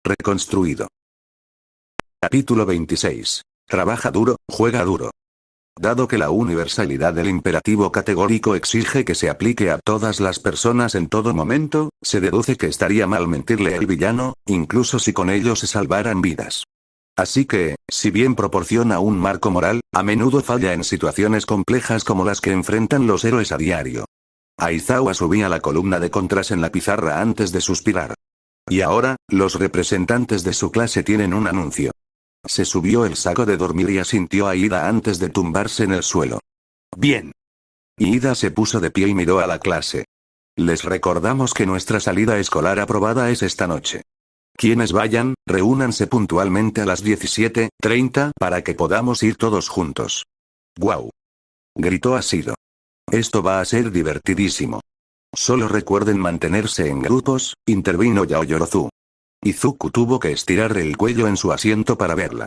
Reconstruido. Capítulo 26. Trabaja duro, juega duro. Dado que la universalidad del imperativo categórico exige que se aplique a todas las personas en todo momento, se deduce que estaría mal mentirle al villano, incluso si con ello se salvaran vidas. Así que, si bien proporciona un marco moral, a menudo falla en situaciones complejas como las que enfrentan los héroes a diario. Aizawa subía la columna de contras en la pizarra antes de suspirar. Y ahora, los representantes de su clase tienen un anuncio. Se subió el saco de dormir y asintió a Ida antes de tumbarse en el suelo. Bien. Ida se puso de pie y miró a la clase. Les recordamos que nuestra salida escolar aprobada es esta noche. Quienes vayan, reúnanse puntualmente a las 17:30 para que podamos ir todos juntos. ¡Guau! Gritó Asido. Esto va a ser divertidísimo. Solo recuerden mantenerse en grupos, intervino Yaoyorozu. Izuku tuvo que estirar el cuello en su asiento para verla.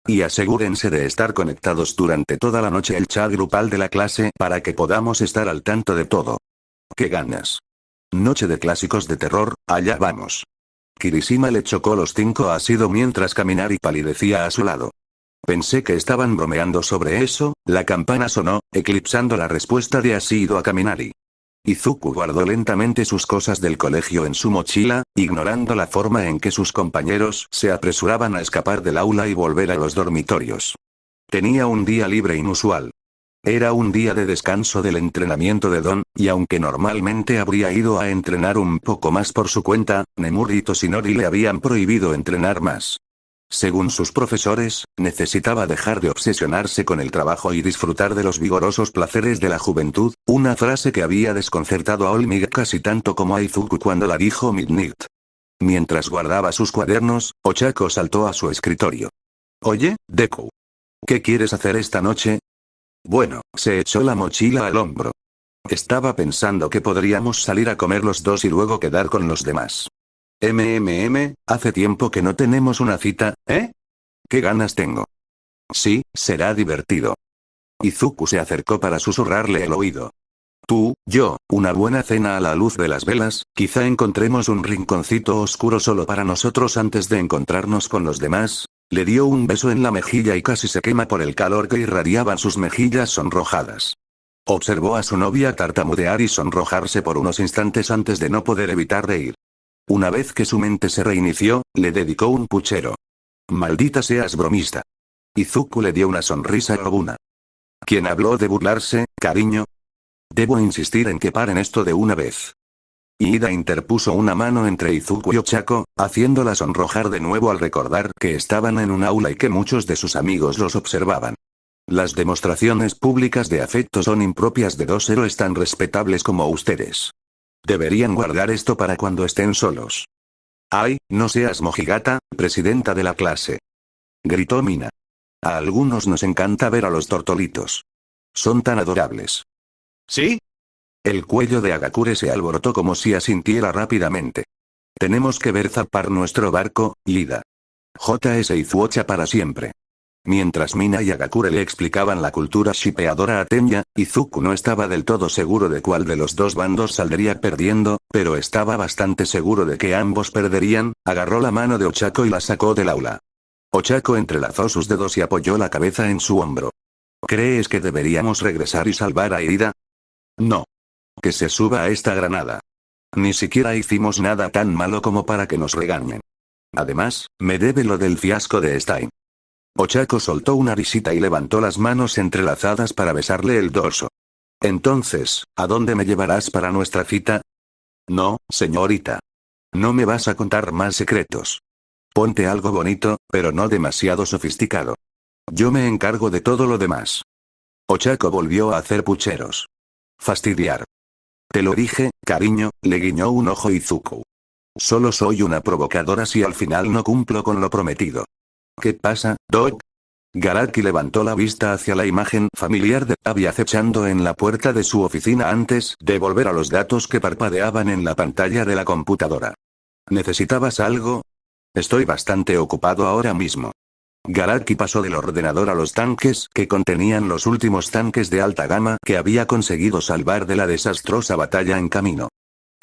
Y asegúrense de estar conectados durante toda la noche el chat grupal de la clase para que podamos estar al tanto de todo. ¡Qué ganas! Noche de clásicos de terror, allá vamos. Kirishima le chocó los 5 a Asido mientras Kaminari palidecía a su lado. Pensé que estaban bromeando sobre eso, la campana sonó, eclipsando la respuesta de Asido a Kaminari. Izuku guardó lentamente sus cosas del colegio en su mochila, ignorando la forma en que sus compañeros se apresuraban a escapar del aula y volver a los dormitorios. Tenía un día libre inusual. Era un día de descanso del entrenamiento de Don, y aunque normalmente habría ido a entrenar un poco más por su cuenta, Nemuri y Toshinori le habían prohibido entrenar más. Según sus profesores, necesitaba dejar de obsesionarse con el trabajo y disfrutar de los vigorosos placeres de la juventud, una frase que había desconcertado a Olmig casi tanto como a Izuku cuando la dijo Midnight. Mientras guardaba sus cuadernos, Ochako saltó a su escritorio. Oye, Deku. ¿Qué quieres hacer esta noche? Bueno, se echó la mochila al hombro. Estaba pensando que podríamos salir a comer los dos y luego quedar con los demás. Hace tiempo que no tenemos una cita, ¿eh? ¿Qué ganas tengo? Sí, será divertido. Izuku se acercó para susurrarle al oído. Tú, yo, una buena cena a la luz de las velas, quizá encontremos un rinconcito oscuro solo para nosotros antes de encontrarnos con los demás. Le dio un beso en la mejilla y casi se quema por el calor que irradiaban sus mejillas sonrojadas. Observó a su novia tartamudear y sonrojarse por unos instantes antes de no poder evitar reír. Una vez que su mente se reinició, le dedicó un puchero. Maldita seas bromista. Izuku le dio una sonrisa lobuna. ¿Quién habló de burlarse, cariño? Debo insistir en que paren esto de una vez. Ida interpuso una mano entre Izuku y Ochako, haciéndola sonrojar de nuevo al recordar que estaban en un aula y que muchos de sus amigos los observaban. Las demostraciones públicas de afecto son impropias de dos héroes tan respetables como ustedes. Deberían guardar esto para cuando estén solos. ¡Ay, no seas mojigata, presidenta de la clase! Gritó Mina. A algunos nos encanta ver a los tortolitos. Son tan adorables. ¿Sí? El cuello de Agakure se alborotó como si asintiera rápidamente. Tenemos que ver zapar nuestro barco, Ida. JS Izuocha para siempre. Mientras Mina y Agakure le explicaban la cultura shipeadora a Tenya, Izuku no estaba del todo seguro de cuál de los dos bandos saldría perdiendo, pero estaba bastante seguro de que ambos perderían. Agarró la mano de Ochako y la sacó del aula. Ochako entrelazó sus dedos y apoyó la cabeza en su hombro. ¿Crees que deberíamos regresar y salvar a Ida? No. Que se suba a esta granada. Ni siquiera hicimos nada tan malo como para que nos regañen. Además, me debe lo del fiasco de Stein. Ochako soltó una risita y levantó las manos entrelazadas para besarle el dorso. Entonces, ¿a dónde me llevarás para nuestra cita? No, señorita. No me vas a contar más secretos. Ponte algo bonito, pero no demasiado sofisticado. Yo me encargo de todo lo demás. Ochako volvió a hacer pucheros. Fastidiar. Te lo dije, cariño, le guiñó un ojo Izuku. Solo soy una provocadora si al final no cumplo con lo prometido. ¿Qué pasa, Doc? Garaki levantó la vista hacia la imagen familiar de Tabi acechando en la puerta de su oficina antes de volver a los datos que parpadeaban en la pantalla de la computadora. ¿Necesitabas algo? Estoy bastante ocupado ahora mismo. Garaki pasó del ordenador a los tanques que contenían los últimos tanques de alta gama que había conseguido salvar de la desastrosa batalla en camino.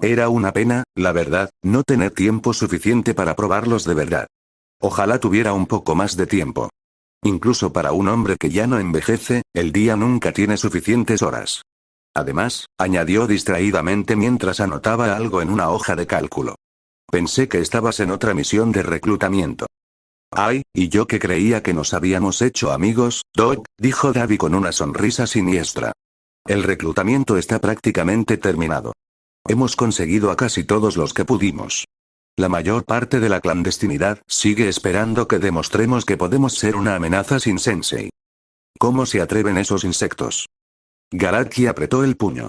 Era una pena, la verdad, no tener tiempo suficiente para probarlos de verdad. Ojalá tuviera un poco más de tiempo. Incluso para un hombre que ya no envejece, el día nunca tiene suficientes horas. Además, añadió distraídamente mientras anotaba algo en una hoja de cálculo. Pensé que estabas en otra misión de reclutamiento. Ay, y yo que creía que nos habíamos hecho amigos, Doc, dijo Davy con una sonrisa siniestra. El reclutamiento está prácticamente terminado. Hemos conseguido a casi todos los que pudimos. La mayor parte de la clandestinidad sigue esperando que demostremos que podemos ser una amenaza sin sensei. ¿Cómo se atreven esos insectos? Garaki apretó el puño.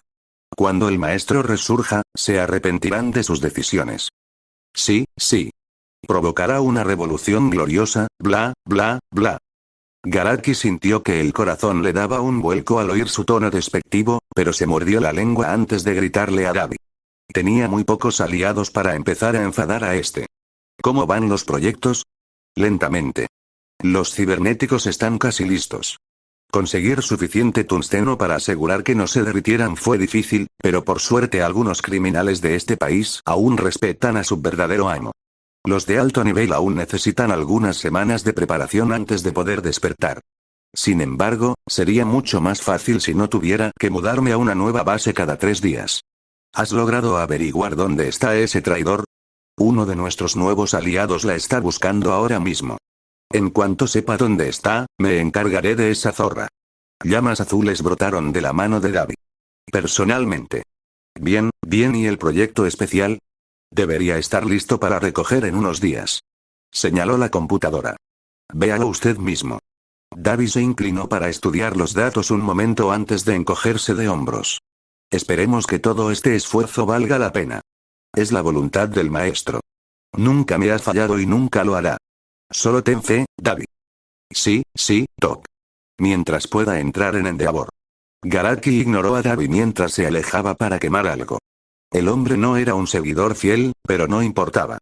Cuando el maestro resurja, se arrepentirán de sus decisiones. Sí, sí. Provocará una revolución gloriosa, bla, bla, bla. Garaki sintió que el corazón le daba un vuelco al oír su tono despectivo, pero se mordió la lengua antes de gritarle a Davy. Tenía muy pocos aliados para empezar a enfadar a este. ¿Cómo van los proyectos? Lentamente. Los cibernéticos están casi listos. Conseguir suficiente tungsteno para asegurar que no se derritieran fue difícil, pero por suerte algunos criminales de este país aún respetan a su verdadero amo. Los de alto nivel aún necesitan algunas semanas de preparación antes de poder despertar. Sin embargo, sería mucho más fácil si no tuviera que mudarme a una nueva base cada 3 días. ¿Has logrado averiguar dónde está ese traidor? Uno de nuestros nuevos aliados la está buscando ahora mismo. En cuanto sepa dónde está, me encargaré de esa zorra. Llamas azules brotaron de la mano de Davy. Personalmente. Bien, bien, ¿y el proyecto especial? Debería estar listo para recoger en unos días. Señaló la computadora. Véalo usted mismo. Davy se inclinó para estudiar los datos un momento antes de encogerse de hombros. Esperemos que todo este esfuerzo valga la pena. Es la voluntad del maestro. Nunca me ha fallado y nunca lo hará. Solo ten fe, Davy. Sí, sí, Doc. Mientras pueda entrar en Endeavor. Garaki ignoró a Davy mientras se alejaba para quemar algo. El hombre no era un seguidor fiel, pero no importaba.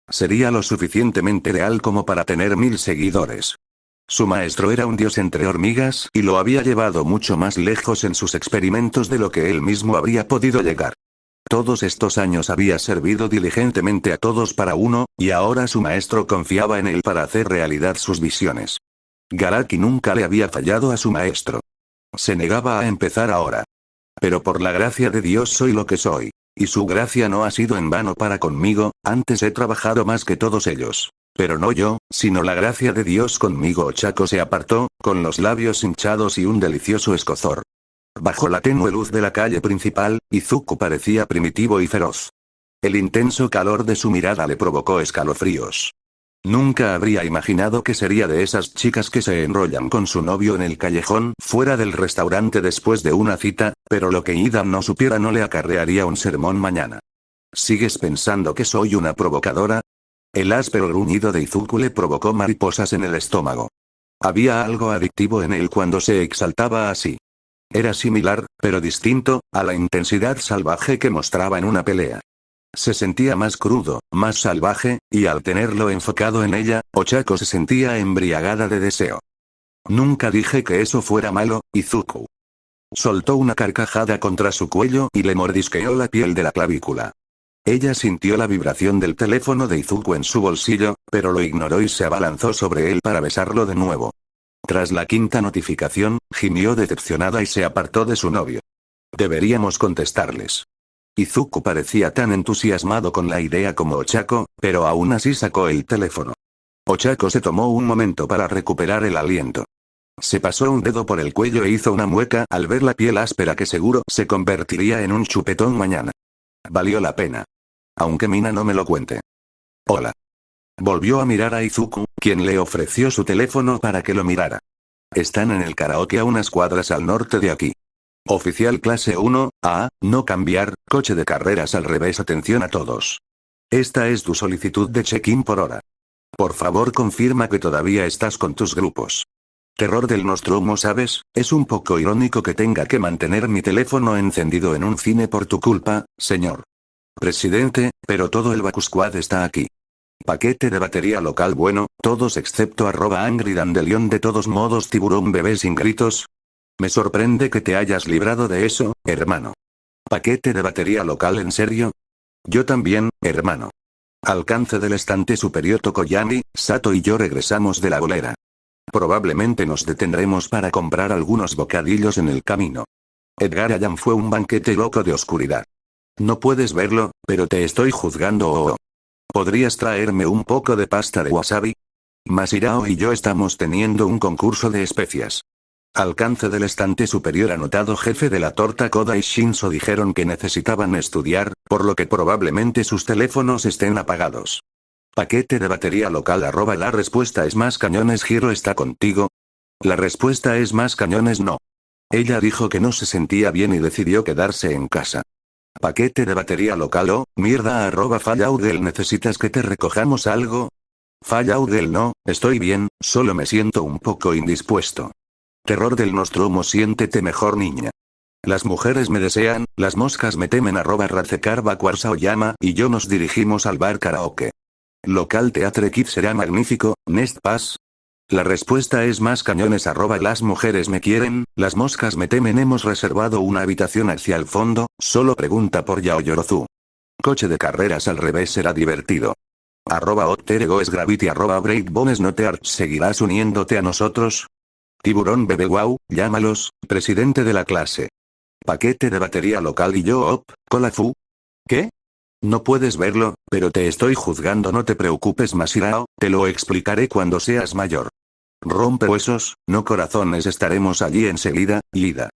Sería lo suficientemente leal como para tener 1000 seguidores. Su maestro era un dios entre hormigas y lo había llevado mucho más lejos en sus experimentos de lo que él mismo habría podido llegar. Todos estos años había servido diligentemente a todos para uno, y ahora su maestro confiaba en él para hacer realidad sus visiones. Garaki nunca le había fallado a su maestro. Se negaba a empezar ahora. Pero por la gracia de Dios soy lo que soy. Y su gracia no ha sido en vano para conmigo, antes he trabajado más que todos ellos. Pero no yo, sino la gracia de Dios conmigo. Ochako se apartó, con los labios hinchados y un delicioso escozor. Bajo la tenue luz de la calle principal, Izuku parecía primitivo y feroz. El intenso calor de su mirada le provocó escalofríos. Nunca habría imaginado que sería de esas chicas que se enrollan con su novio en el callejón fuera del restaurante después de una cita, pero lo que Ida no supiera no le acarrearía un sermón mañana. ¿Sigues pensando que soy una provocadora? El áspero gruñido de Izuku le provocó mariposas en el estómago. Había algo adictivo en él cuando se exaltaba así. Era similar, pero distinto, a la intensidad salvaje que mostraba en una pelea. Se sentía más crudo, más salvaje, y al tenerlo enfocado en ella, Ochako se sentía embriagada de deseo. Nunca dije que eso fuera malo, Izuku. Soltó una carcajada contra su cuello y le mordisqueó la piel de la clavícula. Ella sintió la vibración del teléfono de Izuku en su bolsillo, pero lo ignoró y se abalanzó sobre él para besarlo de nuevo. Tras la quinta notificación, gimió decepcionada y se apartó de su novio. Deberíamos contestarles. Izuku parecía tan entusiasmado con la idea como Ochako, pero aún así sacó el teléfono. Ochako se tomó un momento para recuperar el aliento. Se pasó un dedo por el cuello e hizo una mueca al ver la piel áspera que seguro se convertiría en un chupetón mañana. Valió la pena. Aunque Mina no me lo cuente. Hola. Volvió a mirar a Izuku, quien le ofreció su teléfono para que lo mirara. Están en el karaoke a unas cuadras al norte de aquí. Oficial clase 1, no cambiar, coche de carreras al revés. Atención a todos. Esta es tu solicitud de check-in por hora. Por favor confirma que todavía estás con tus grupos. Terror del Nostromo, ¿sabes? Es un poco irónico que tenga que mantener mi teléfono encendido en un cine por tu culpa, señor presidente, pero todo el Baku Squad está aquí. Paquete de batería local bueno, todos excepto @Angry Dandelion. De todos modos, tiburón bebé sin gritos. Me sorprende que te hayas librado de eso, hermano. Paquete de batería local, ¿en serio? Yo también, hermano. Alcance del estante superior Tokoyami, Sato y yo regresamos de la bolera. Probablemente nos detendremos para comprar algunos bocadillos en el camino. Edgar Allan fue un banquete loco de oscuridad. No puedes verlo, pero te estoy juzgando. ¿Podrías traerme un poco de pasta de wasabi? Masirao y yo estamos teniendo un concurso de especias. Alcance del estante superior anotado. Jefe de la torta Koda y Shinzo dijeron que necesitaban estudiar, por lo que probablemente sus teléfonos estén apagados. Paquete de batería local. La respuesta es más cañones. Hiro está contigo. La respuesta es más cañones no. Ella dijo que no se sentía bien y decidió quedarse en casa. Paquete de batería local. Mierda. Falloutgirl. ¿Necesitas que te recojamos algo? Falloutgirl no, estoy bien, solo me siento un poco indispuesto. Terror del Nostromo. Siéntete mejor, niña. Las mujeres me desean, las moscas me temen. Razekar Bakuarsa Oyama y yo nos dirigimos al bar karaoke. Local Teatre Kid será magnífico, Nest Pass. La respuesta es más cañones. Las mujeres me quieren, las moscas me temen. Hemos reservado una habitación hacia el fondo, solo pregunta por Yaoyorozu. Coche de carreras al revés será divertido. @Otterego es Gravity. @Breakbones Noteart. ¿Seguirás uniéndote a nosotros? Tiburón bebé. Wow, llámalos, presidente de la clase. Paquete de batería local y yo Colafu. ¿Qué? No puedes verlo, pero te estoy juzgando. No te preocupes, Masirao, te lo explicaré cuando seas mayor. Rompehuesos, no corazones. Estaremos allí enseguida, Lida.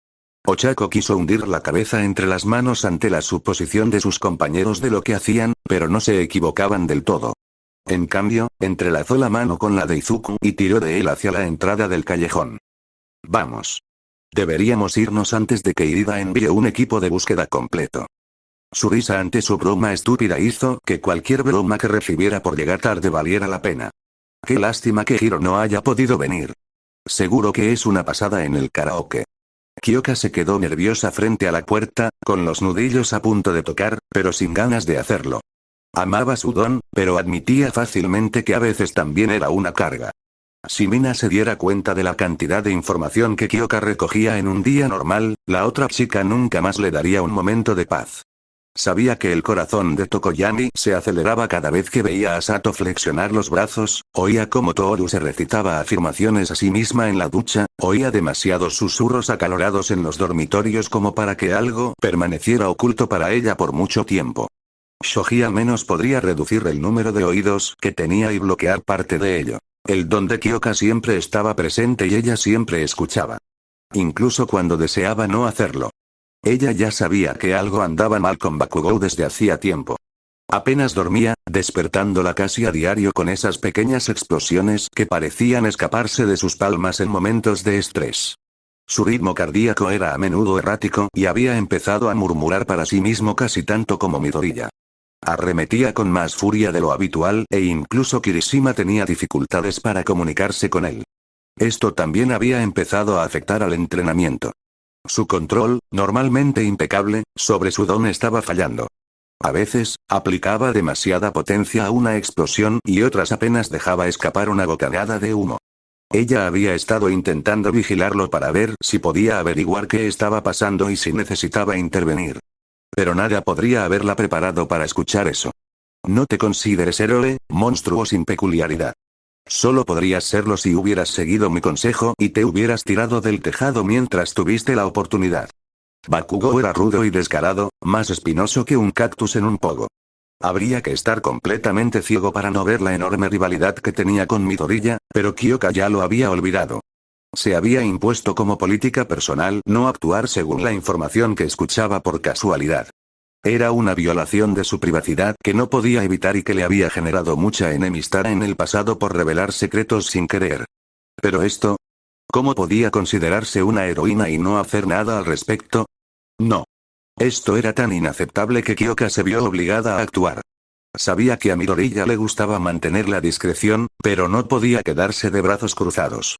Ochako quiso hundir la cabeza entre las manos ante la suposición de sus compañeros de lo que hacían, pero no se equivocaban del todo. En cambio, entrelazó la mano con la de Izuku y tiró de él hacia la entrada del callejón. Vamos. Deberíamos irnos antes de que Irida envíe un equipo de búsqueda completo. Su risa ante su broma estúpida hizo que cualquier broma que recibiera por llegar tarde valiera la pena. Qué lástima que Hiro no haya podido venir. Seguro que es una pasada en el karaoke. Kyoka se quedó nerviosa frente a la puerta, con los nudillos a punto de tocar, pero sin ganas de hacerlo. Amaba su don, pero admitía fácilmente que a veces también era una carga. Si Mina se diera cuenta de la cantidad de información que Kyoka recogía en un día normal, la otra chica nunca más le daría un momento de paz. Sabía que el corazón de Tokoyami se aceleraba cada vez que veía a Sato flexionar los brazos, oía cómo Toru se recitaba afirmaciones a sí misma en la ducha, oía demasiados susurros acalorados en los dormitorios como para que algo permaneciera oculto para ella por mucho tiempo. Shoji al menos podría reducir el número de oídos que tenía y bloquear parte de ello. El don de Kyoka siempre estaba presente y ella siempre escuchaba. Incluso cuando deseaba no hacerlo. Ella ya sabía que algo andaba mal con Bakugou desde hacía tiempo. Apenas dormía, despertándola casi a diario con esas pequeñas explosiones que parecían escaparse de sus palmas en momentos de estrés. Su ritmo cardíaco era a menudo errático y había empezado a murmurar para sí mismo casi tanto como Midoriya. Arremetía con más furia de lo habitual e incluso Kirishima tenía dificultades para comunicarse con él. Esto también había empezado a afectar al entrenamiento. Su control, normalmente impecable, sobre su don estaba fallando. A veces, aplicaba demasiada potencia a una explosión y otras apenas dejaba escapar una bocanada de humo. Ella había estado intentando vigilarlo para ver si podía averiguar qué estaba pasando y si necesitaba intervenir. Pero nada podría haberla preparado para escuchar eso. No te consideres héroe, monstruo sin peculiaridad. Solo podrías serlo si hubieras seguido mi consejo y te hubieras tirado del tejado mientras tuviste la oportunidad. Bakugou era rudo y descarado, más espinoso que un cactus en un pogo. Habría que estar completamente ciego para no ver la enorme rivalidad que tenía con Midoriya, pero Kyoka ya lo había olvidado. Se había impuesto como política personal no actuar según la información que escuchaba por casualidad. Era una violación de su privacidad que no podía evitar y que le había generado mucha enemistad en el pasado por revelar secretos sin querer. Pero esto... ¿Cómo podía considerarse una heroína y no hacer nada al respecto? No. Esto era tan inaceptable que Kyoka se vio obligada a actuar. Sabía que a Midoriya le gustaba mantener la discreción, pero no podía quedarse de brazos cruzados.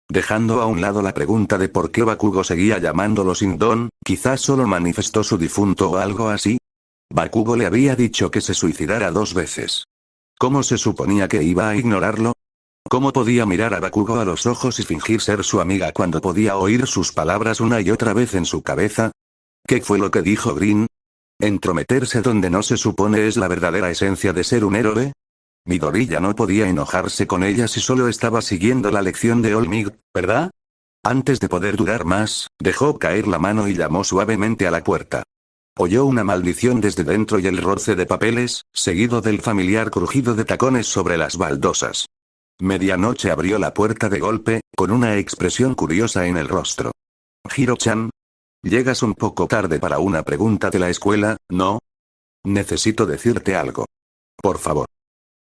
Dejando a un lado la pregunta de por qué Bakugo seguía llamándolo sin don, quizás solo manifestó su difunto o algo así. Bakugo le había dicho que se suicidara 2 veces. ¿Cómo se suponía que iba a ignorarlo? ¿Cómo podía mirar a Bakugo a los ojos y fingir ser su amiga cuando podía oír sus palabras una y otra vez en su cabeza? ¿Qué fue lo que dijo Green? ¿Entrometerse donde no se supone es la verdadera esencia de ser un héroe? Midori ya no podía enojarse con ella si solo estaba siguiendo la lección de Olmig, ¿verdad? Antes de poder durar más, dejó caer la mano y llamó suavemente a la puerta. Oyó una maldición desde dentro y el roce de papeles, seguido del familiar crujido de tacones sobre las baldosas. Medianoche abrió la puerta de golpe, con una expresión curiosa en el rostro. Hiro-chan. Llegas un poco tarde para una pregunta de la escuela, ¿no? Necesito decirte algo. Por favor.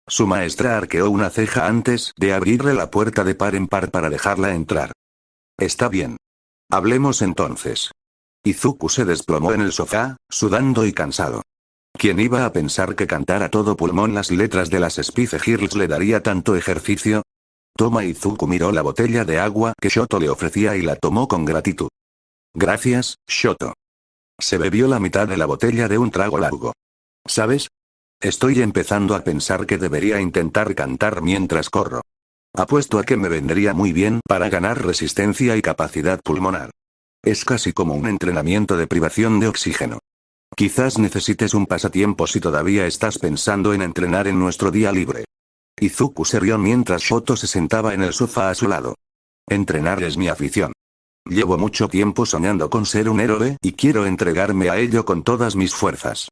Su maestra arqueó una ceja antes de abrirle la puerta de par en par para dejarla entrar. Está bien. Hablemos entonces. Izuku se desplomó en el sofá, sudando y cansado. ¿Quién iba a pensar que cantar a todo pulmón las letras de las Spice Girls le daría tanto ejercicio? Toma. Izuku miró la botella de agua que Shoto le ofrecía y la tomó con gratitud. Gracias, Shoto. Se bebió la mitad de la botella de un trago largo. ¿Sabes? Estoy empezando a pensar que debería intentar cantar mientras corro. Apuesto a que me vendría muy bien para ganar resistencia y capacidad pulmonar. Es casi como un entrenamiento de privación de oxígeno. Quizás necesites un pasatiempo si todavía estás pensando en entrenar en nuestro día libre. Izuku se rió mientras Shoto se sentaba en el sofá a su lado. Entrenar es mi afición. Llevo mucho tiempo soñando con ser un héroe y quiero entregarme a ello con todas mis fuerzas.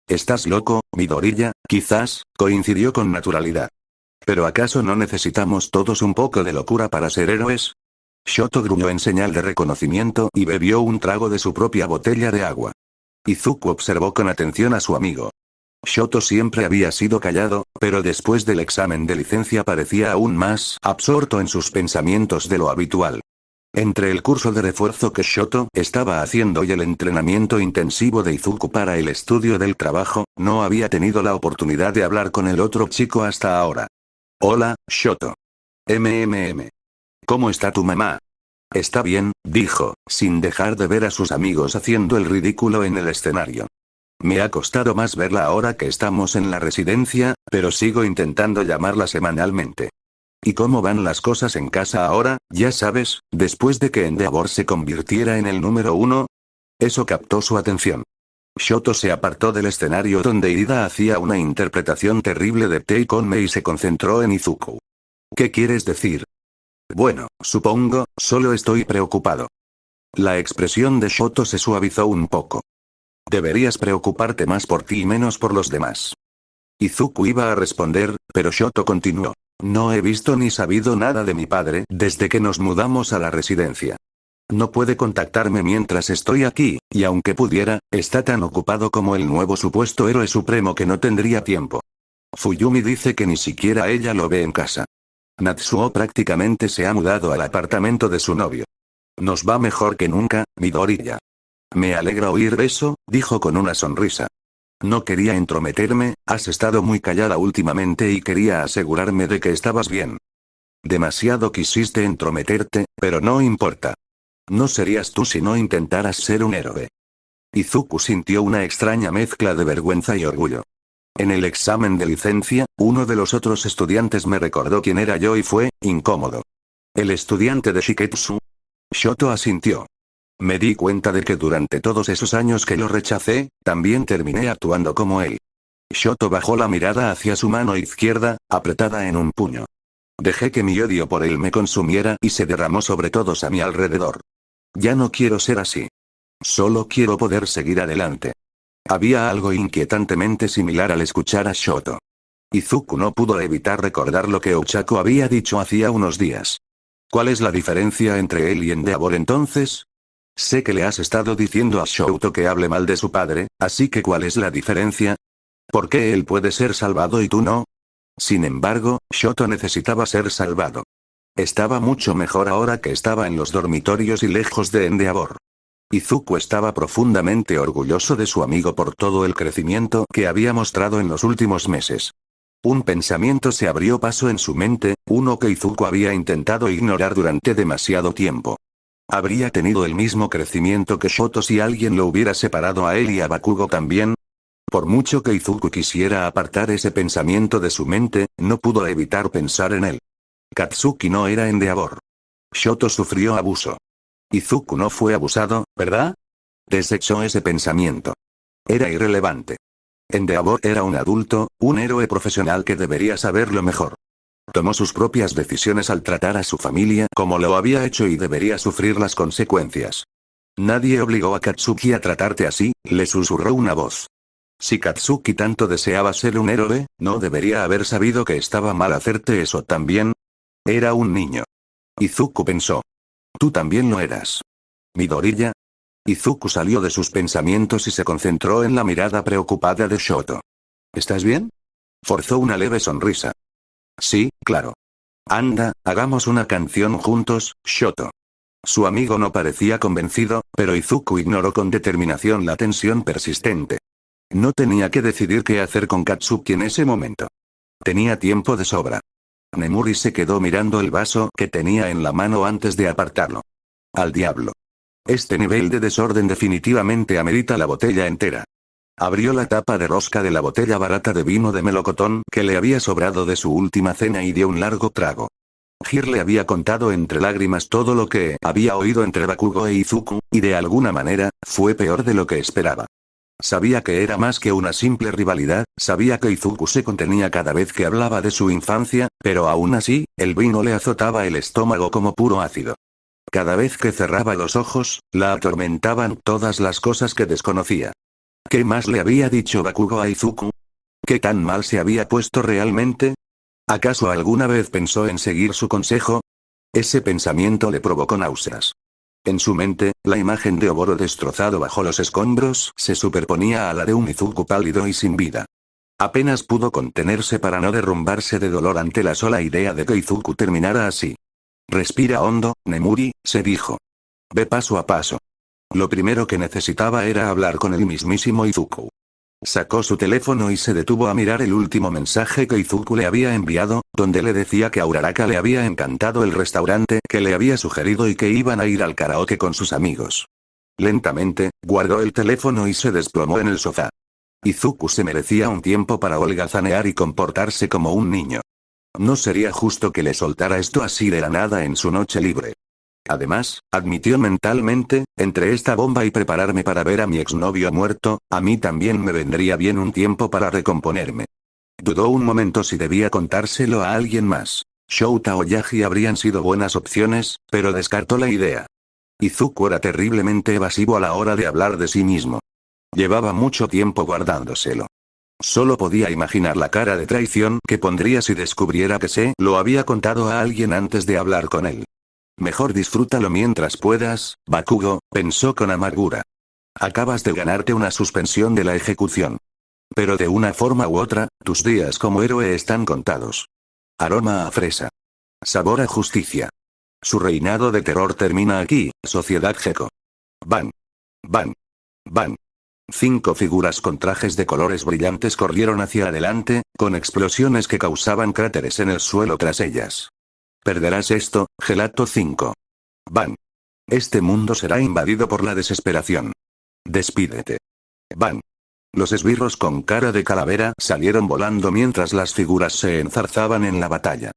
¿Estás loco, Midoriya? Quizás, coincidió con naturalidad. ¿Pero acaso no necesitamos todos un poco de locura para ser héroes? Shoto gruñó en señal de reconocimiento y bebió un trago de su propia botella de agua. Izuku observó con atención a su amigo. Shoto siempre había sido callado, pero después del examen de licencia parecía aún más absorto en sus pensamientos de lo habitual. Entre el curso de refuerzo que Shoto estaba haciendo y el entrenamiento intensivo de Izuku para el estudio del trabajo, no había tenido la oportunidad de hablar con el otro chico hasta ahora. Hola, Shoto. ¿Cómo está tu mamá? Está bien, dijo, sin dejar de ver a sus amigos haciendo el ridículo en el escenario. Me ha costado más verla ahora que estamos en la residencia, pero sigo intentando llamarla semanalmente. ¿Y cómo van las cosas en casa ahora, ya sabes, después de que Endeavor se convirtiera en el número 1? Eso captó su atención. Shoto se apartó del escenario donde Ida hacía una interpretación terrible de Take On Me y se concentró en Izuku. ¿Qué quieres decir? Bueno, supongo, solo estoy preocupado. La expresión de Shoto se suavizó un poco. Deberías preocuparte más por ti y menos por los demás. Izuku iba a responder, pero Shoto continuó. No he visto ni sabido nada de mi padre desde que nos mudamos a la residencia. No puede contactarme mientras estoy aquí, y aunque pudiera, está tan ocupado como el nuevo supuesto héroe supremo que no tendría tiempo. Fuyumi dice que ni siquiera ella lo ve en casa. Natsuo prácticamente se ha mudado al apartamento de su novio. Nos va mejor que nunca, Midoriya. Me alegra oír eso, dijo con una sonrisa. No quería entrometerme, has estado muy callada últimamente y quería asegurarme de que estabas bien. Demasiado quisiste entrometerte, pero no importa. No serías tú si no intentaras ser un héroe. Izuku sintió una extraña mezcla de vergüenza y orgullo. En el examen de licencia, uno de los otros estudiantes me recordó quién era yo y fue incómodo. ¿El estudiante de Shiketsu? Shoto asintió. Me di cuenta de que durante todos esos años que lo rechacé, también terminé actuando como él. Shoto bajó la mirada hacia su mano izquierda, apretada en un puño. Dejé que mi odio por él me consumiera y se derramó sobre todos a mi alrededor. Ya no quiero ser así. Solo quiero poder seguir adelante. Había algo inquietantemente similar al escuchar a Shoto. Izuku no pudo evitar recordar lo que Ochako había dicho hacía unos días. ¿Cuál es la diferencia entre él y Endeavor entonces? Sé que le has estado diciendo a Shoto que hable mal de su padre, así que ¿cuál es la diferencia? ¿Por qué él puede ser salvado y tú no? Sin embargo, Shoto necesitaba ser salvado. Estaba mucho mejor ahora que estaba en los dormitorios y lejos de Endeavor. Izuku estaba profundamente orgulloso de su amigo por todo el crecimiento que había mostrado en los últimos meses. Un pensamiento se abrió paso en su mente, uno que Izuku había intentado ignorar durante demasiado tiempo. ¿Habría tenido el mismo crecimiento que Shoto si alguien lo hubiera separado a él y a Bakugo también? Por mucho que Izuku quisiera apartar ese pensamiento de su mente, no pudo evitar pensar en él. Katsuki no era Endeavor. Shoto sufrió abuso. Izuku no fue abusado, ¿verdad? Desechó ese pensamiento. Era irrelevante. Endeavor era un adulto, un héroe profesional que debería saberlo mejor. Tomó sus propias decisiones al tratar a su familia como lo había hecho y debería sufrir las consecuencias. Nadie obligó a Katsuki a tratarte así, le susurró una voz. Si Katsuki tanto deseaba ser un héroe, ¿no debería haber sabido que estaba mal hacerte eso también? Era un niño. Izuku pensó. Tú también lo eras. Midoriya. Izuku salió de sus pensamientos y se concentró en la mirada preocupada de Shoto. ¿Estás bien? Forzó una leve sonrisa. Sí, claro. Anda, hagamos una canción juntos, Shoto. Su amigo no parecía convencido, pero Izuku ignoró con determinación la tensión persistente. No tenía que decidir qué hacer con Katsuki en ese momento. Tenía tiempo de sobra. Nemuri se quedó mirando el vaso que tenía en la mano antes de apartarlo. Al diablo. Este nivel de desorden definitivamente amerita la botella entera. Abrió la tapa de rosca de la botella barata de vino de melocotón que le había sobrado de su última cena y dio un largo trago. Hir le había contado entre lágrimas todo lo que había oído entre Bakugo e Izuku, y de alguna manera, fue peor de lo que esperaba. Sabía que era más que una simple rivalidad, sabía que Izuku se contenía cada vez que hablaba de su infancia, pero aún así, el vino le azotaba el estómago como puro ácido. Cada vez que cerraba los ojos, la atormentaban todas las cosas que desconocía. ¿Qué más le había dicho Bakugo a Izuku? ¿Qué tan mal se había puesto realmente? ¿Acaso alguna vez pensó en seguir su consejo? Ese pensamiento le provocó náuseas. En su mente, la imagen de Oboro destrozado bajo los escombros se superponía a la de un Izuku pálido y sin vida. Apenas pudo contenerse para no derrumbarse de dolor ante la sola idea de que Izuku terminara así. Respira hondo, Nemuri, se dijo. Ve paso a paso. Lo primero que necesitaba era hablar con el mismísimo Izuku. Sacó su teléfono y se detuvo a mirar el último mensaje que Izuku le había enviado, donde le decía que a Uraraka le había encantado el restaurante que le había sugerido y que iban a ir al karaoke con sus amigos. Lentamente, guardó el teléfono y se desplomó en el sofá. Izuku se merecía un tiempo para holgazanear y comportarse como un niño. No sería justo que le soltara esto así de la nada en su noche libre. Además, admitió mentalmente, entre esta bomba y prepararme para ver a mi exnovio muerto, a mí también me vendría bien un tiempo para recomponerme. Dudó un momento si debía contárselo a alguien más. Shouta o Yagi habrían sido buenas opciones, pero descartó la idea. Izuku era terriblemente evasivo a la hora de hablar de sí mismo. Llevaba mucho tiempo guardándoselo. Solo podía imaginar la cara de traición que pondría si descubriera que se lo había contado a alguien antes de hablar con él. Mejor disfrútalo mientras puedas, Bakugo, pensó con amargura. Acabas de ganarte una suspensión de la ejecución. Pero de una forma u otra, tus días como héroe están contados. Aroma a fresa. Sabor a justicia. Su reinado de terror termina aquí, Sociedad Gecko. Van. Van. Van. 5 figuras con trajes de colores brillantes corrieron hacia adelante, con explosiones que causaban cráteres en el suelo tras ellas. Perderás esto, Gelato 5. Van. Este mundo será invadido por la desesperación. Despídete. Van. Los esbirros con cara de calavera salieron volando mientras las figuras se enzarzaban en la batalla.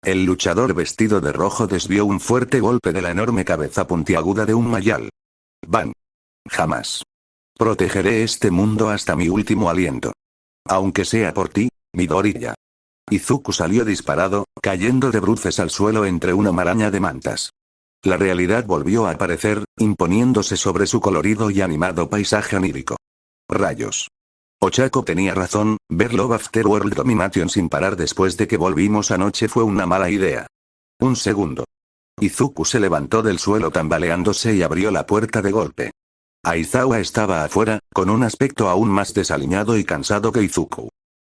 El luchador vestido de rojo desvió un fuerte golpe de la enorme cabeza puntiaguda de un mayal. Van. Jamás. Protegeré este mundo hasta mi último aliento. Aunque sea por ti, Midoriya. Izuku salió disparado, cayendo de bruces al suelo entre una maraña de mantas. La realidad volvió a aparecer, imponiéndose sobre su colorido y animado paisaje onírico. Rayos. Ochako tenía razón, ver Love After World Domination sin parar después de que volvimos anoche fue una mala idea. Un segundo. Izuku se levantó del suelo tambaleándose y abrió la puerta de golpe. Aizawa estaba afuera, con un aspecto aún más desaliñado y cansado que Izuku.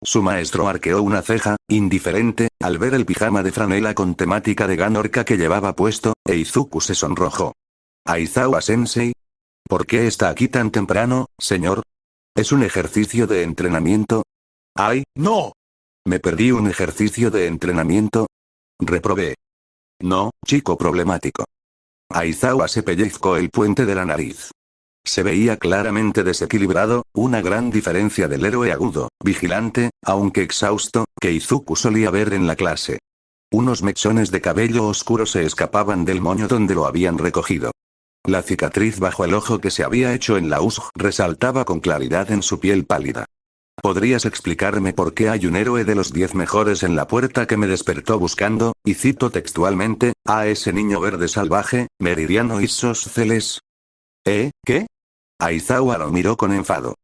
Su maestro arqueó una ceja, indiferente, al ver el pijama de franela con temática de Ganorka que llevaba puesto, e Izuku se sonrojó. Aizawa-sensei. ¿Por qué está aquí tan temprano, señor? ¿Es un ejercicio de entrenamiento? ¡Ay, no! ¿Me perdí un ejercicio de entrenamiento? Reprobé. No, chico problemático. Aizawa se pellizcó el puente de la nariz. Se veía claramente desequilibrado, una gran diferencia del héroe agudo, vigilante, aunque exhausto, que Izuku solía ver en la clase. Unos mechones de cabello oscuro se escapaban del moño donde lo habían recogido. La cicatriz bajo el ojo que se había hecho en la USG resaltaba con claridad en su piel pálida. ¿Podrías explicarme por qué hay un héroe de los 10 mejores en la puerta que me despertó buscando, y cito textualmente, a ese niño verde salvaje, Meridiano Isósceles? ¿Qué? Aizawa lo miró con enfado.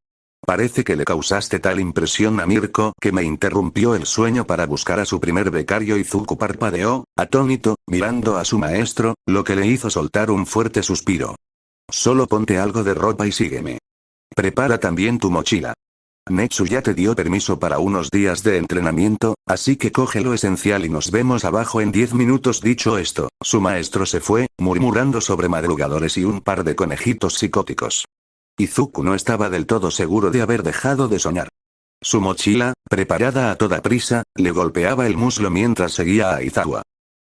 Parece que le causaste tal impresión a Mirko que me interrumpió el sueño para buscar a su primer becario. Izuku parpadeó, atónito, mirando a su maestro, lo que le hizo soltar un fuerte suspiro. Solo ponte algo de ropa y sígueme. Prepara también tu mochila. Netsu ya te dio permiso para unos días de entrenamiento, así que coge lo esencial y nos vemos abajo en 10 minutos. Dicho esto, su maestro se fue, murmurando sobre madrugadores y un par de conejitos psicóticos. Izuku no estaba del todo seguro de haber dejado de soñar. Su mochila, preparada a toda prisa, le golpeaba el muslo mientras seguía a Aizawa.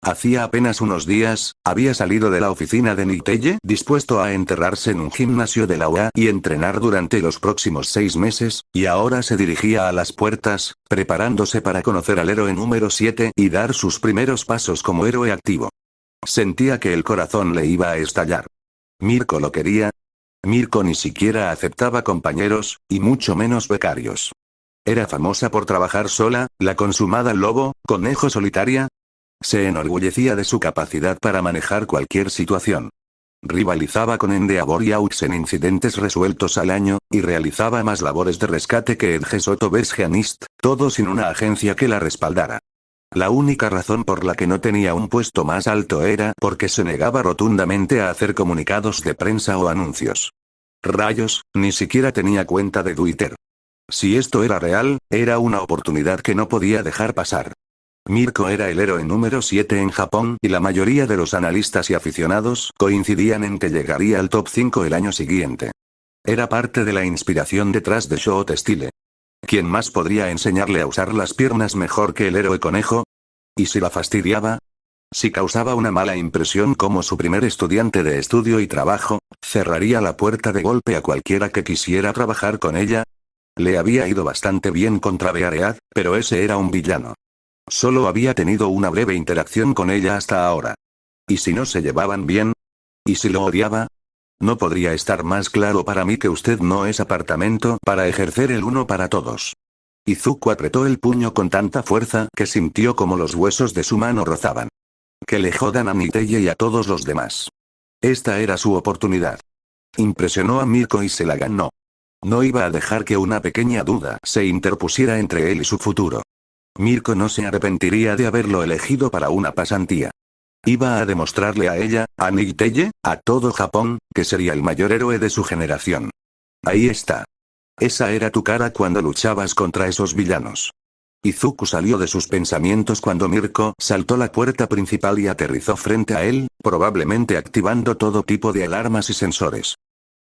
Hacía apenas unos días, había salido de la oficina de Niteye dispuesto a enterrarse en un gimnasio de la UA y entrenar durante los próximos 6 meses, y ahora se dirigía a las puertas, preparándose para conocer al héroe número 7 y dar sus primeros pasos como héroe activo. Sentía que el corazón le iba a estallar. Mirko lo quería. Mirko ni siquiera aceptaba compañeros, y mucho menos becarios. Era famosa por trabajar sola, la consumada lobo, conejo solitaria. Se enorgullecía de su capacidad para manejar cualquier situación. Rivalizaba con Endeavor y Aux en incidentes resueltos al año, y realizaba más labores de rescate que Edge Soto Besgeanist, todo sin una agencia que la respaldara. La única razón por la que no tenía un puesto más alto era porque se negaba rotundamente a hacer comunicados de prensa o anuncios. Rayos, ni siquiera tenía cuenta de Twitter. Si esto era real, era una oportunidad que no podía dejar pasar. Mirko era el héroe número 7 en Japón y la mayoría de los analistas y aficionados coincidían en que llegaría al top 5 el año siguiente. Era parte de la inspiración detrás de Shot Style. ¿Quién más podría enseñarle a usar las piernas mejor que el héroe conejo? ¿Y si la fastidiaba? Si causaba una mala impresión como su primer estudiante de estudio y trabajo, cerraría la puerta de golpe a cualquiera que quisiera trabajar con ella. Le había ido bastante bien contra Bearead, pero ese era un villano. Solo había tenido una breve interacción con ella hasta ahora. ¿Y si no se llevaban bien? ¿Y si lo odiaba? No podría estar más claro para mí que usted no es apartamento para ejercer el uno para todos. Izuku apretó el puño con tanta fuerza que sintió como los huesos de su mano rozaban. Que le jodan a Niteye y a todos los demás. Esta era su oportunidad. Impresionó a Mirko y se la ganó. No iba a dejar que una pequeña duda se interpusiera entre él y su futuro. Mirko no se arrepentiría de haberlo elegido para una pasantía. Iba a demostrarle a ella, a Niteye, a todo Japón, que sería el mayor héroe de su generación. Ahí está. Esa era tu cara cuando luchabas contra esos villanos. Izuku salió de sus pensamientos cuando Mirko saltó la puerta principal y aterrizó frente a él, probablemente activando todo tipo de alarmas y sensores.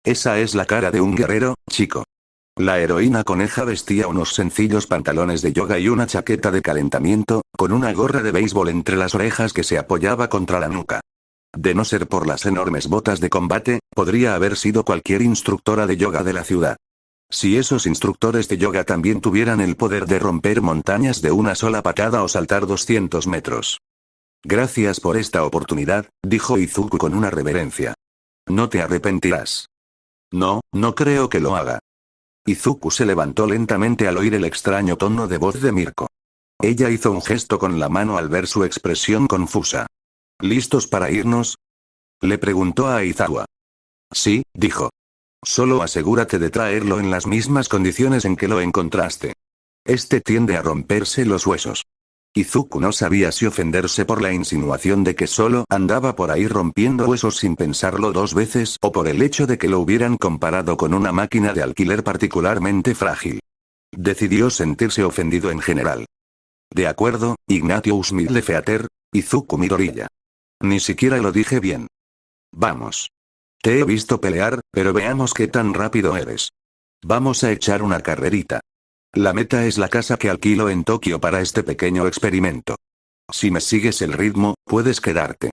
Esa es la cara de un guerrero, chico. La heroína coneja vestía unos sencillos pantalones de yoga y una chaqueta de calentamiento, con una gorra de béisbol entre las orejas que se apoyaba contra la nuca. De no ser por las enormes botas de combate, podría haber sido cualquier instructora de yoga de la ciudad. Si esos instructores de yoga también tuvieran el poder de romper montañas de una sola patada o saltar 200 metros. Gracias por esta oportunidad, dijo Izuku con una reverencia. No te arrepentirás. No, no creo que lo haga. Izuku se levantó lentamente al oír el extraño tono de voz de Mirko. Ella hizo un gesto con la mano al ver su expresión confusa. ¿Listos para irnos? Le preguntó a Aizawa. Sí, dijo. Solo asegúrate de traerlo en las mismas condiciones en que lo encontraste. Este tiende a romperse los huesos. Izuku no sabía si ofenderse por la insinuación de que solo andaba por ahí rompiendo huesos sin pensarlo 2 veces o por el hecho de que lo hubieran comparado con una máquina de alquiler particularmente frágil. Decidió sentirse ofendido en general. De acuerdo, Ignatius Midlefeater, Izuku Midoriya. Ni siquiera lo dije bien. Vamos. Te he visto pelear, pero veamos qué tan rápido eres. Vamos a echar una carrerita. La meta es la casa que alquilo en Tokio para este pequeño experimento. Si me sigues el ritmo, puedes quedarte.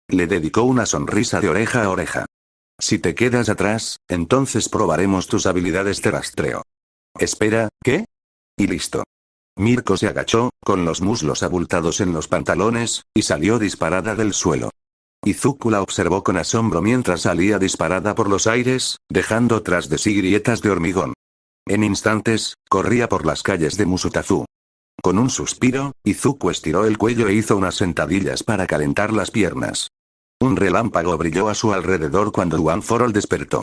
Le dedicó una sonrisa de oreja a oreja. Si te quedas atrás, entonces probaremos tus habilidades de rastreo. Espera, ¿qué? Y listo. Mirko se agachó, con los muslos abultados en los pantalones, y salió disparada del suelo. Izuku la observó con asombro mientras salía disparada por los aires, dejando tras de sí grietas de hormigón. En instantes, corría por las calles de Musutazu. Con un suspiro, Izuku estiró el cuello e hizo unas sentadillas para calentar las piernas. Un relámpago brilló a su alrededor cuando One for All despertó.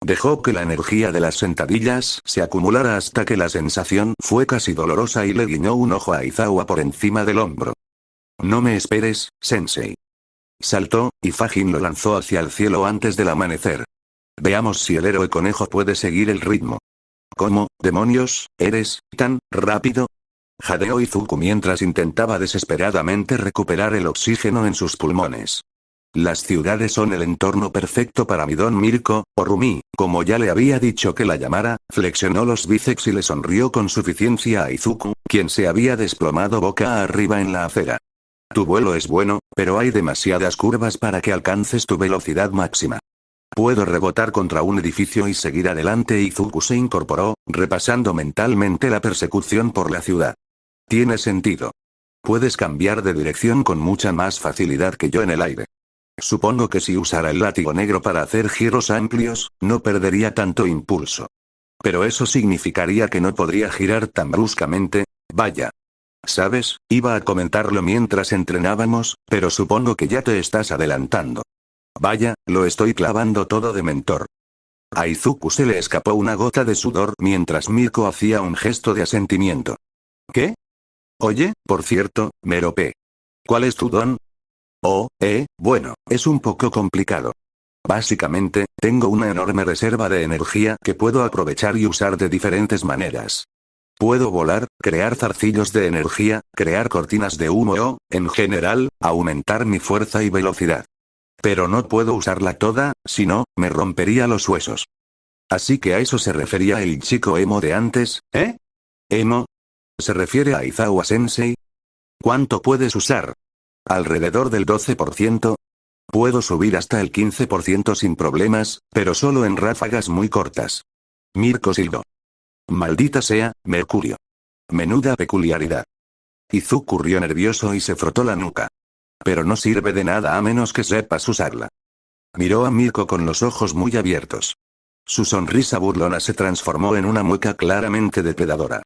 Dejó que la energía de las sentadillas se acumulara hasta que la sensación fue casi dolorosa y le guiñó un ojo a Aizawa por encima del hombro. No me esperes, sensei. Saltó, y Fajin lo lanzó hacia el cielo antes del amanecer. Veamos si el héroe conejo puede seguir el ritmo. ¿Cómo, demonios, eres tan rápido? Jadeó Izuku mientras intentaba desesperadamente recuperar el oxígeno en sus pulmones. Las ciudades son el entorno perfecto para mi don Mirko, o Rumi, como ya le había dicho que la llamara, flexionó los bíceps y le sonrió con suficiencia a Izuku, quien se había desplomado boca arriba en la acera. Tu vuelo es bueno, pero hay demasiadas curvas para que alcances tu velocidad máxima. Puedo rebotar contra un edificio y seguir adelante. Izuku se incorporó, repasando mentalmente la persecución por la ciudad. Tiene sentido. Puedes cambiar de dirección con mucha más facilidad que yo en el aire. Supongo que si usara el látigo negro para hacer giros amplios, no perdería tanto impulso. Pero eso significaría que no podría girar tan bruscamente, vaya. ¿Sabes? Iba a comentarlo mientras entrenábamos, pero supongo que ya te estás adelantando. Vaya, lo estoy clavando todo de mentor. A Izuku se le escapó una gota de sudor mientras Mirko hacía un gesto de asentimiento. ¿Qué? Oye, por cierto, Merope. ¿Cuál es tu don? Oh, bueno, es un poco complicado. Básicamente, tengo una enorme reserva de energía que puedo aprovechar y usar de diferentes maneras. Puedo volar, crear zarcillos de energía, crear cortinas de humo o, en general, aumentar mi fuerza y velocidad. Pero no puedo usarla toda, si no, me rompería los huesos. Así que a eso se refería el chico emo de antes, ¿eh? ¿Emo? ¿Se refiere a Aizawa Sensei? ¿Cuánto puedes usar? ¿Alrededor del 12%? Puedo subir hasta el 15% sin problemas, pero solo en ráfagas muy cortas. Mirko silbó. Maldita sea, Mercurio. Menuda peculiaridad. Izuku rió nervioso y se frotó la nuca. Pero no sirve de nada a menos que sepas usarla. Miró a Mirko con los ojos muy abiertos. Su sonrisa burlona se transformó en una mueca claramente depredadora.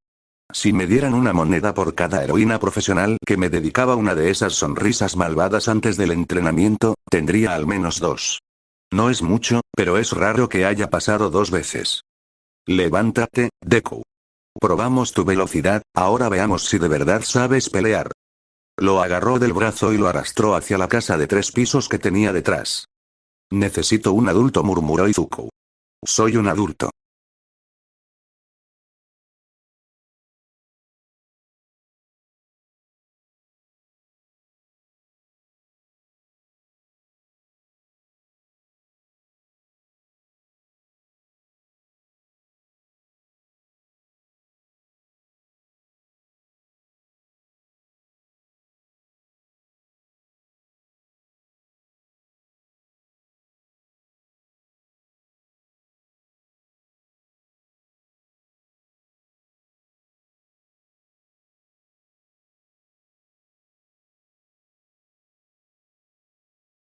Si me dieran una moneda por cada heroína profesional que me dedicaba una de esas sonrisas malvadas antes del entrenamiento, tendría al menos 2. No es mucho, pero es raro que haya pasado 2 veces. Levántate, Deku. Probamos tu velocidad, ahora veamos si de verdad sabes pelear. Lo agarró del brazo y lo arrastró hacia la casa de 3 pisos que tenía detrás. Necesito un adulto, murmuró Izuku. Soy un adulto.